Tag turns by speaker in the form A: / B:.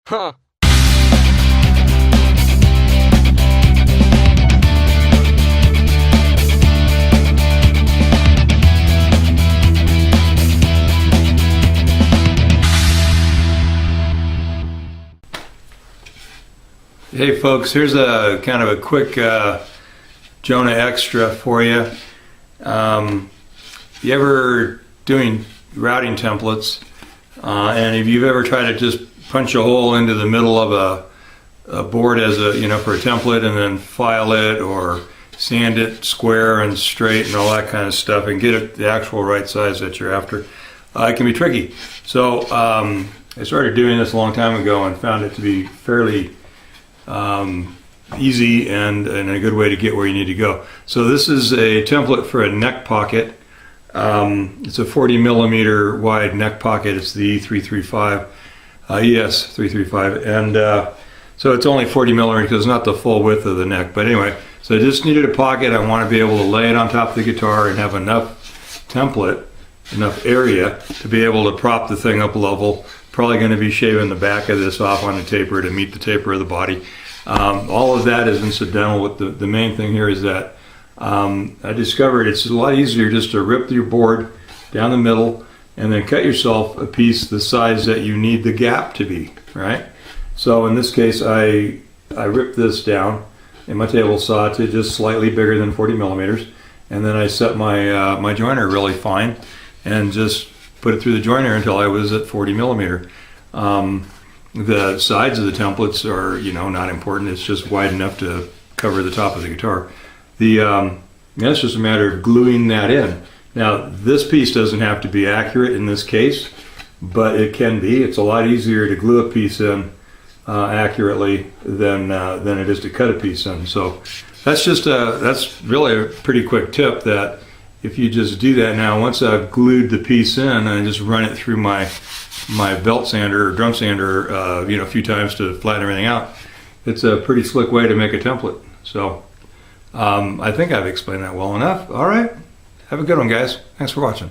A: Huh.
B: Hey folks, here's a kind of a quick Jonah extra for you. You ever doing routing templates, and if you've ever tried to just punch a hole into the middle of a board as for a template, and then file it or sand it square and straight and all that kind of stuff, and get it the actual right size that you're after, it can be tricky. So I started doing this a long time ago and found it to be fairly easy and a good way to get where you need to go. So this is a template for a neck pocket. It's a 40 millimeter wide neck pocket. It's the E335, ES335, and so it's only 40 millimeters because it's not the full width of the neck. But anyway, so I just needed a pocket. I want to be able to lay it on top of the guitar and have enough template, enough area to be able to prop the thing up level. Probably going to be shaving the back of this off on the taper to meet the taper of the body. All of that is incidental. What the main thing here is that I discovered it's a lot easier just to rip your board down the middle and then cut yourself a piece the size that you need the gap to be, right? So in this case, I ripped this down in my table saw to just slightly bigger than 40 millimeters, and then I set my my joiner really fine and just put it through the joiner until I was at 40 millimeter. The sides of the templates are, not important. It's just wide enough to cover the top of the guitar. It's just a matter of gluing that in. Now, this piece doesn't have to be accurate in this case, but it can be. It's a lot easier to glue a piece in accurately than it is to cut a piece in. So that's really a pretty quick tip, that if you just do that now, once I've glued the piece in, I just run it through my belt sander or drum sander, a few times to flatten everything out. It's a pretty slick way to make a template. So I think I've explained that well enough. All right, have a good one, guys. Thanks for watching.